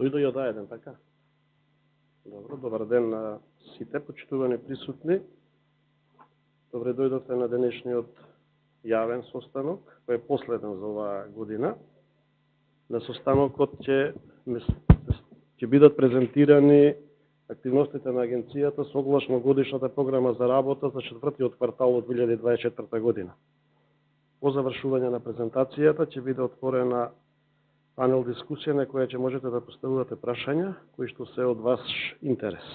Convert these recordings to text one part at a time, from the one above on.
Дојдо и од еден, така? Добро, добар ден на сите почитувани присутни. Добре дојдовте на денешниот јавен состанок, кој е последен за оваа година. На состанокот ќе бидат презентирани активностите на агенцијата согласно годишната програма за работа за четвртиот квартал од 2024 година. По завршување на презентацијата ќе биде отворена панел дискусија на која ќе можете да поставувате прашања кои што се од ваш интерес.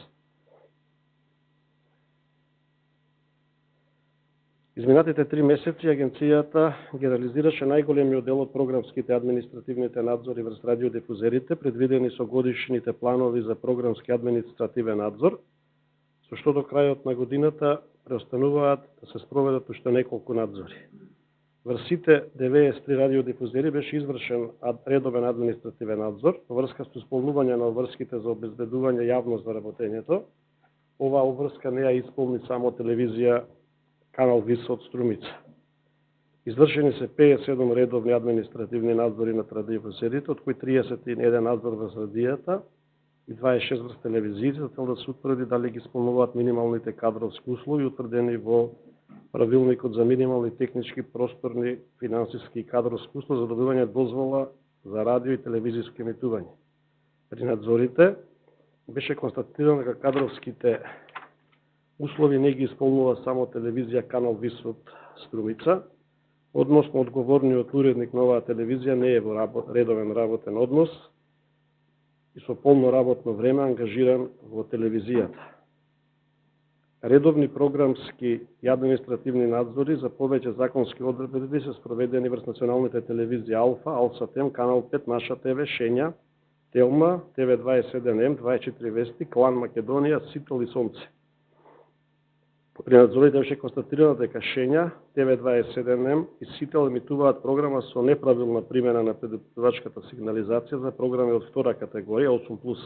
Изминатите 3 месеци агенцијата ги реализираше најголемиот дел од програмските административните надзори врз радиодифузерите, предвидени со годишните планови за програмски административен надзор, со што до крајот на годината преостануваат да се спроведат уште неколку надзори. Врз сите 93 радиодифузери беше извршен редовен административен надзор во врска со исполнување на обврските за обезбедување јавност за работењето. Оваа обврска не ја исполни само телевизија Канал ВИС од Струмица. Извршени се 57 редовни административни надзори на радиодифузерите, од кои 31 надзор врз радијата и 26 врз телевизиите, за цел да се утврди дали ги исполнуваат минималните кадровски услови утврдени во Правилникот за минимални технички, просторни, финансиски и кадровски услови за добивање дозвола за радио и телевизијско емитување. При надзорите беше констатирано дека кадровските услови не ги исполнува само телевизија Канал ВИС од Струмица, односно одговорниот уредник на оваа телевизија не е во редовен работен однос и со полно работно време ангажиран во телевизијата. Редовни програмски и административни надзори за повеќе законски одредби се спроведени врз националните телевизии Алфа, Алсатем, Канал 5, Наша ТВ, Шења, Телма, ТВ27М, 24 Вести, Клан Македонија, Сител и Сонце. При надзорите беше констатирано дека Шења, ТВ27М и Сител емитуваат програма со неправилна примена на предупредувачката сигнализација за програми од втора категорија 8+.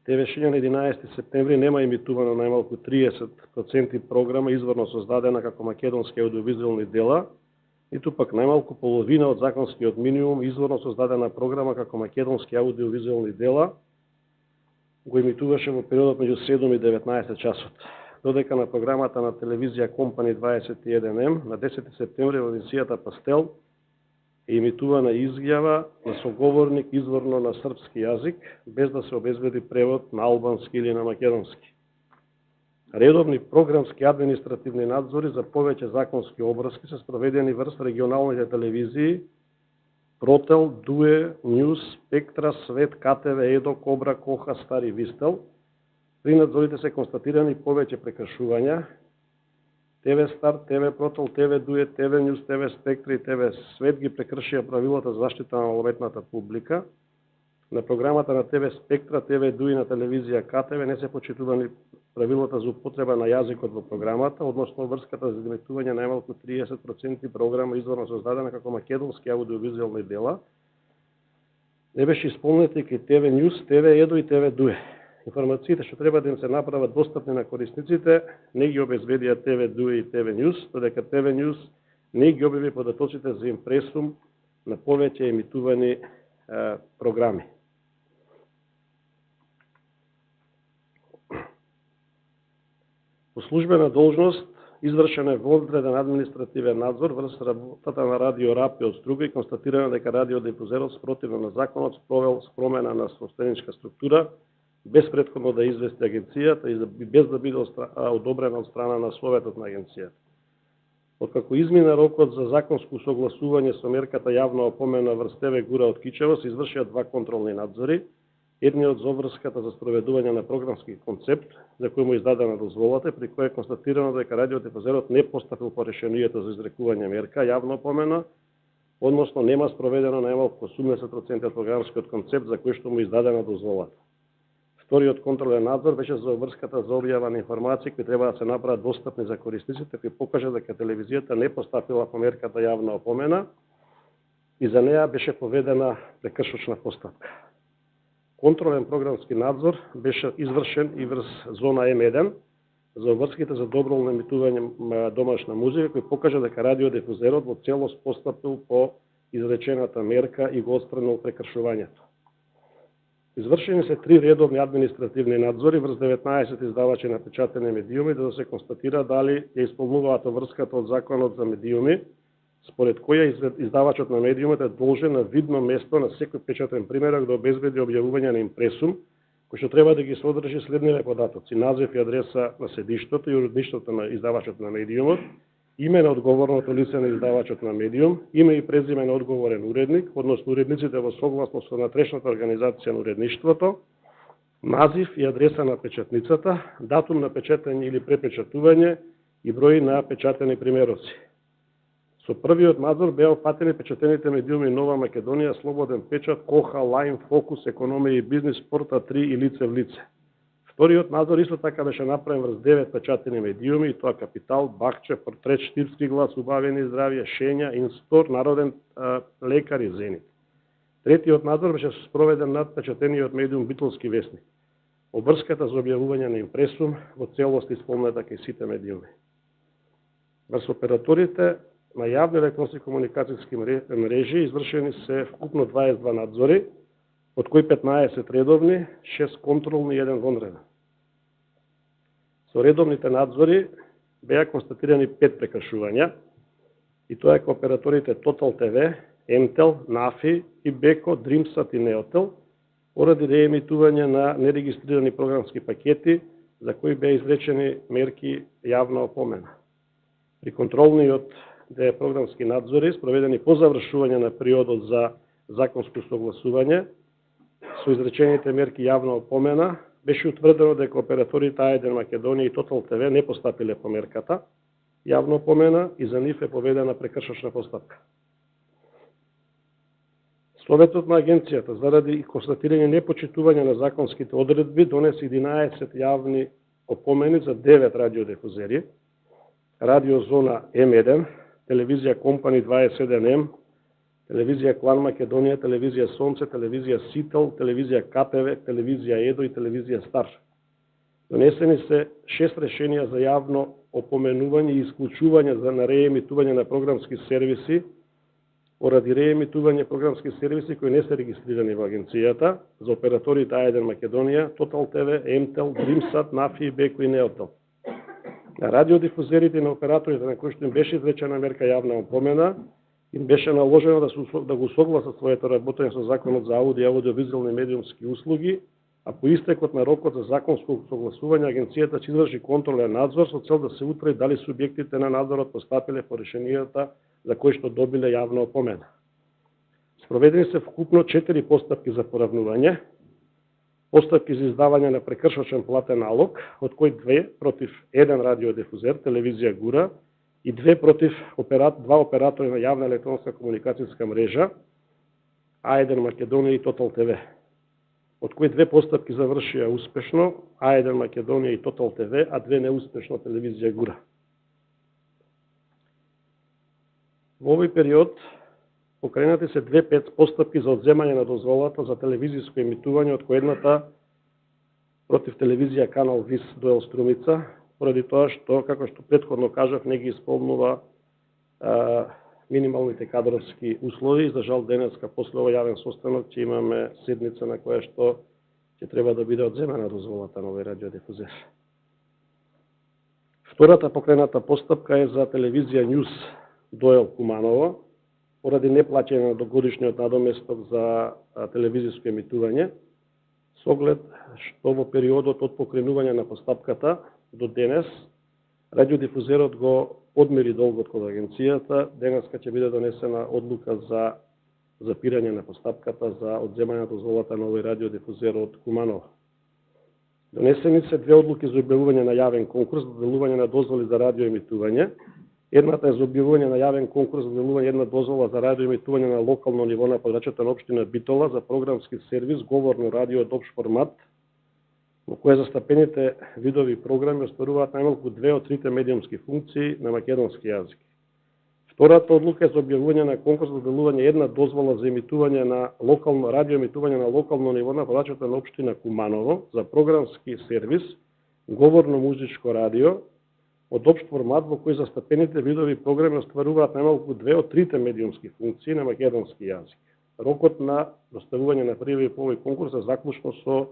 ТВ Шења на 11 септември нема емитувано најмалку 30% програма изворно создадена како македонски аудиовизуелни дела, ниту пак најмалку половина од законскиот минимум изворно создадена програма како македонски аудиовизуелни дела го емитуваше во периодот меѓу 7 и 19 часот. Додека на програмата на телевизија Компани 21М на 10 септември во емисијата Пастел е емитувана изјава на соговорник изворно на српски јазик, без да се обезбеди превод на албански или на македонски. Редовни програмски административни надзори за повеќе законски обврски се спроведени врз регионалните телевизии Протел, Дуе, Нјус, Спектра, Свет, КТВ, Едо, Кобра, Коха, Стари Вистел. При надзорите се констатирани повеќе прекршувања. ТВ Стар, ТВ Протел, ТВ Дуе, ТВ Нјус, ТВ Спектра и ТВ Свет ги прекршија правилата за заштита на малолетната публика. На програмата на ТВ Спектра, ТВ Дуе и на телевизија КТВ не се почитувани правилата за употреба на јазикот во програмата, односно врската за емитување најмалку 30% програма изворно создадена како македонски аудиовизуелни дела не беше исполнета и кај ТВ Нјус, ТВ Едо и ТВ Дуе. Информациите што треба да им се направат достапни на корисниците не ги обезбедија ТВ Дуе и ТВ Нјус, додека ТВ Нјус не ги објави податоците за импресум на повеќе емитувани програми. По службена должност извршен е вонреден административен надзор врз работата на Радио Рапи од Струга и констатирано дека радиодифузерот спротивно на законот спровел промена на собственичка структура без претходно да извести агенцијата и без да биде одобрена од страна на Советот на агенцијата. Откако измина рокот за законско согласување со мерката јавна опомена врз ТВ Гура од Кичево, се извршија 2 контролни надзори. Едниот за обврската за спроведување на програмски концепт, за кој му издадена дозволата, при која е констатирано дека радиодифузерот не постапил по решението за изрекување мерка јавна опомена, односно нема спроведено најмалку 80% од програмскиот концепт за кој што му издадена дозволата. Вториот контролен надзор беше за обврската за објава на информации кои треба да се направат достапни за корисниците, кои покажа дека телевизијата не постапила по мерката јавна опомена и за неа беше поведена прекршочна постапка. Контролен програмски надзор беше извршен и врз зона М1 за обврските за доброволно емитување домашна музика, кој покажа дека радиодифузерот во целост постапил по изречената мерка и го отстранил прекршувањето. Извршени се 3 редовни административни надзори врз 19 издавачи на печатени медиуми, да се констатира дали ја исполнуваат врската од Законот за медиуми, според која издавачот на медиумот е должен на видно место на секој печатен примерок да обезбеди објавување на импресум, кој што треба да ги содржи следниве податоци: назив и адреса на седиштото и уредништвото на издавачот на медиумот, име на одговорното лице на издавачот на медиум, име и презиме на одговорен уредник, односно уредниците во согласност со внатрешната организација на уредништвото, назив и адреса на печатницата, датум на печатење или препечатување и број на печатени примероци. Со првиот надзор беа опфатени печатените медиуми Нова Македонија, Слободен печат, Коха, Лајм, Фокус, Економија и бизнис, Спорта 3 и Лице в лице. Вториот надзор исто така беше направен врз 9 печатени медиуми, и тоа Капитал, Бахче, Портрет, Штипски глас, Убавени здравје, Шења, Инстор, Народен лекар и Зенит. Третиот надзор беше спроведен над печатениот медиум Битолски вестник. Обврската за објавување на импресум во целост исполнета кај сите медиуми. Врз операторите на јавни електронски комуникацијски мрежи извршени се вкупно 22 надзори, од кои 15 редовни, 6 контролни и 1 вонреден. Со редовните надзори беа констатирани 5 прекршувања, и тоа е кај операторите Total TV, Емтел, Нафи и Беко, Дримсат и Неотел, поради реемитување на нерегистрирани програмски пакети, за кои беа изречени мерки јавна опомена. При контролниот програмски надзори, спроведени по завршување на периодот за законско согласување, со изречените мерки јавна опомена, беше утврдено дека операторите А1 Македонија и Total TV не постапиле по мерката јавна опомена и за нив е поведена прекршачна постапка. Советот на агенцијата заради констатирање непочитување на законските одредби донесе 11 јавни опомени за 9 радиодифузери: Радио Зона М1, Телевизија Компани 27М, Телевизија Клан Македонија, Телевизија Сонце, Телевизија Сител, Телевизија КТВ, Телевизија Едо и Телевизија Стар. Донесени се 6 решенија за јавно опоменување и исклучување за реемитување на програмски сервиси поради реемитување програмски сервиси кои не се регистрирани во агенцијата за операторите А1 Македонија, Total TV, Емтел, Дримсат, Нафи, Беко и Неотел. На радиодифузерите на операторите на кои што им беше изречена мерка јавна опомена, им беше наложено да го согласат своето работење со Законот за аудио и аудиовизуелни медиумски услуги, а по истекот на рокот за законско согласување агенцијата ќе изврши контролен надзор со цел да се утврди дали субјектите на надзорот постапиле по решенијата за кои што добиле јавна опомена. Спроведени се вкупно 4 постапки за поравнување, постапки за издавање на прекршачен платен налог, од кои 2 против 1 радиодифузер, Телевизија Гура, и 2 против 2 оператори на јавна електронска комуникацијска мрежа, А1 Македонија и Total TV, од кои 2 постапки завршија успешно, А1 Македонија и Total TV, а 2 неуспешно, Телевизија Гура. Во овој период покренати се 2 постапки за одземање на дозволата за телевизиско емитување, од кој едната против телевизија Канал ВИС Дуел Струмица, поради тоа што, како што претходно кажав, не ги исполнува минималните кадровски услови. За жал денеска после овој јавен состанок ќе имаме седница на која што ќе треба да биде одземена дозволата на овој радиодифузер. Втората покрената постапка е за телевизија Нјус Дуел Куманово, поради неплаќање на годишниот надоместок за телевизиско емитување, со оглед што во периодот од покренување на постапката до денес радиодифузерот го одмери долгот код агенцијата. Денеска ќе биде донесена одлука за запирање на постапката за одземање на дозволата на овој радиодифузер од Куманово. Донесени се 2 одлуки за објавување на јавен конкурс за доделување на дозволи за радиоемитување. Едната е за објавување на јавен конкурс за доделување една дозвола за радиоемитување на локално ниво на подрачјата на општина Битола за програмски сервис говорно радио од општ формат, во која застапените видови програми остваруваат најмалку 2 од 3 медиумски функции на македонски јазик. Втората одлука е за објавување на конкурс за доделување една дозвола за емитување на локално радиоемитување на локално ниво на подрачјата на општина Куманово за програмски сервис говорно музичко радио од општ формат во кој застапените видови програми остваруваат најмалку 2 од 3 медиумски функции на македонски јазик. Рокот на доставување на пријави по овој конкурс е заклучно со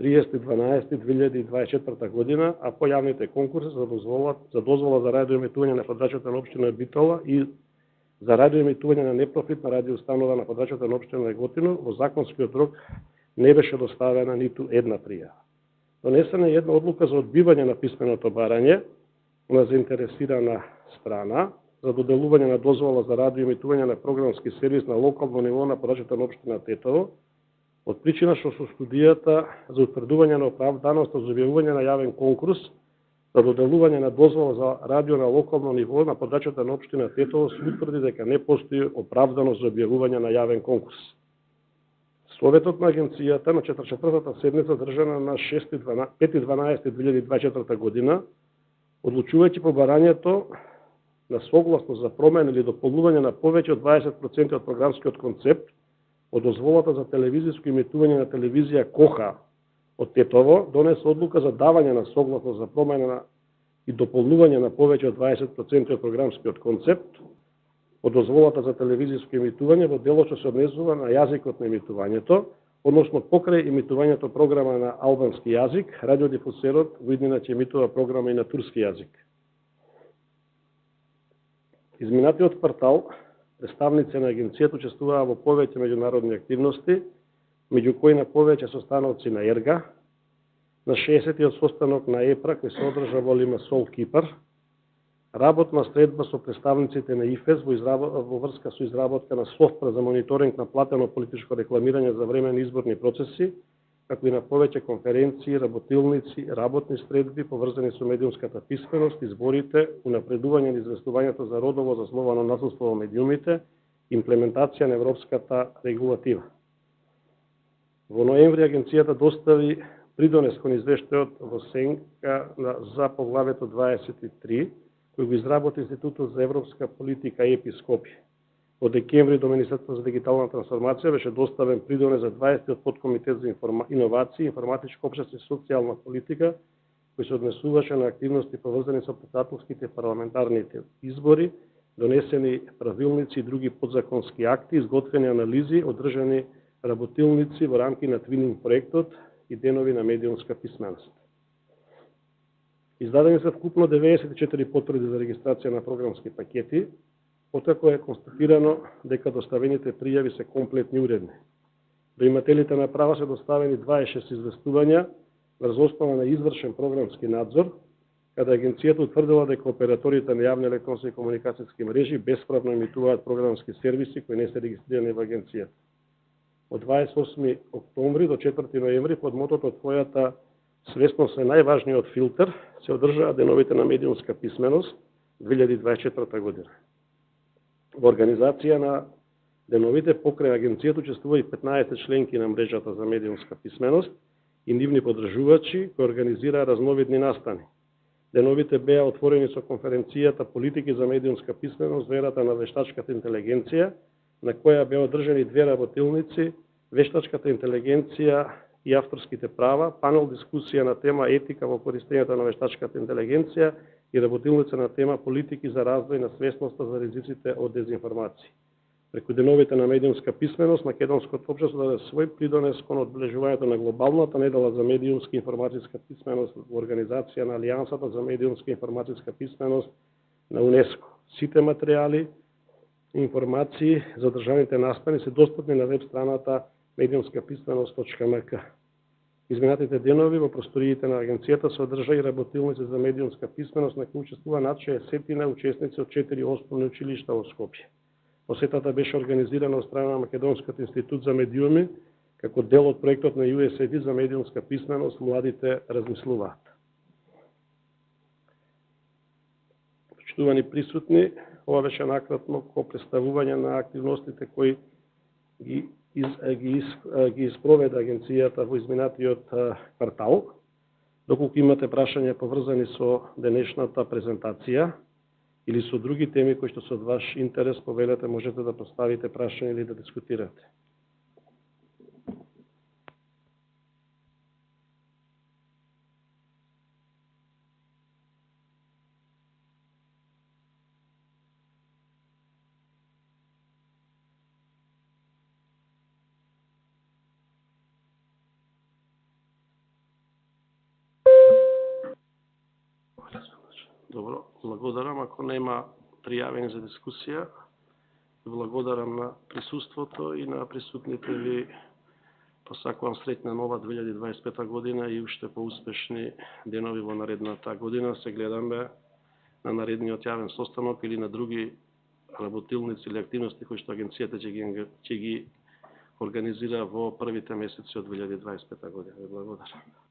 30.12.2024 година, а по јавните конкурси за дозвола за радиоемитување на подрачјата на општина Битола и за радиоемитување на непрофитна радиоустанова на подрачјата на општина Неготино во законскиот рок не беше доставена ниту една пријава. Донесена е една одлука за одбивање на писменото барање на заинтересирана страна за доделување на дозвола за радиоемитување на програмски сервис на локално ниво на подрачјата на општина Тетово, од причина што со студијата за утврдување на оправданоста за објавување на јавен конкурс за доделување на дозвола за радио на локално ниво на подрачјата на општина Тетово се утврди дека не постои оправданост за објавување на јавен конкурс. Советот на агенцијата на 44-та седница држана на 5.12.2024 година, одлучувајќи по барањето на согласност за промена или дополнување на повеќе од 20% од програмскиот концепт од дозволата за телевизиско имитување на телевизија Коха од Тетово, донесе одлука за давање на согласност за промена и дополнување на повеќе од 20% од програмскиот концепт од дозволата за телевизиско имитување во делот што се однесува на јазикот на имитувањето, односно покрај имитувањето програма на албански јазик, радиодифусерот во иднина ќе емитува програма и на турски јазик. Изминатиот квартал представници на агенцијата учествуваа во повеќе меѓународни активности, меѓу кои на повеќе состаноци на ЕРГА, на 60-тиот состанок на ЕПРА кој се одржа во Лимасол, Кипар, работна средба со представниците на ИФЕС во врска со изработка на софтвер за мониторинг на платено политичко рекламирање за време на изборни процеси, како и на повеќе конференции, работилници, работни средби поврзани со медиумската писменост, изборите, унапредување на известувањето за родово засновано насилство во медиумите, имплементација на европската регулатива. Во ноември агенцијата достави придонес кон извештајот во сенка за поглавието 23, кој го изработи Институтот за европска политика ЕПИ Скопје. Во декември до Министерството за дигитална трансформација беше доставен придонес за 20-тиот подкомитет за иновации, информатичко општество и социјална политика, кој се однесуваше на активности поврзани со председателските парламентарните избори, донесени правилници и други подзаконски акти, изготвени анализи, одржани работилници во рамки на Твининг проектот и денови на медиумска писменост. Издадени се вкупно 94 потврди за регистрација на програмски пакети, откако е констатирано дека доставените пријави се комплетни и уредни. До имателите на права се доставени 26 известувања врз основа на извршен програмски надзор, каде агенцијата утврдила дека операторите на јавни електронски комуникацијски мрежи бесправно емитуваат програмски сервиси кои не се регистрирани во агенцијата. Од 28 октомври до 4 ноември под мотото "Твојата свесност е најважниот филтер" се одржаа деновите на медиумска писменост 2024 година. Во организација на деновите покрај агенцијата учествува и 15 членки на мрежата за медиумска писменост и нивни подржувачи кои организираа разновидни настани. Деновите беа отворени со конференцијата "Политики за медиумска писменост во ерата на вештачката интелигенција", на која беа одржани две работилници, вештачката интелигенција и авторските права, панел дискусија на тема етика во користењето на вештачката интелигенција и работилница на тема политики за развој на свесноста за ризиците од дезинформација. Преку деновите на медиумска писменост, македонското општество даде свој придонес кон одбележувањето на глобалната недела за медиумска информатичка писменост во организација на Алијансата за медиумска информатичка писменост на УНЕСКО. Сите материјали и информации за одржаните настани се достапни на веб страната mediumskapисменост.mk. Изминатите денови во просториите на агенцијата се одржа и работилници за медиумска писменост на кои учествува над 60 учесници од 4 основни училишта во Скопје. Посетата беше организирана од страна на Македонскиот институт за медиуми, како дел од проектот на USAID за медиумска писменост "Младите размислуваат". Почитувани присутни, ова беше накратно ко представување на активностите кои ги испроведа агенцијата во изминатиот квартал. Доколку имате прашања поврзани со денешната презентација или со други теми кои што се од ваш интерес, повелете, можете да поставите прашање или да дискутирате. Добро, благодарам. Ако нема пријавени за дискусија, благодарам на присуството и на присутните ви. Посакувам среќна нова 2025 година и уште поуспешни денови во наредната година. Се гледаме на наредниот јавен состанок или на други работилници или активности кои што агенцијата ќе ги организира во првите месеци од 2025 година. Благодарам.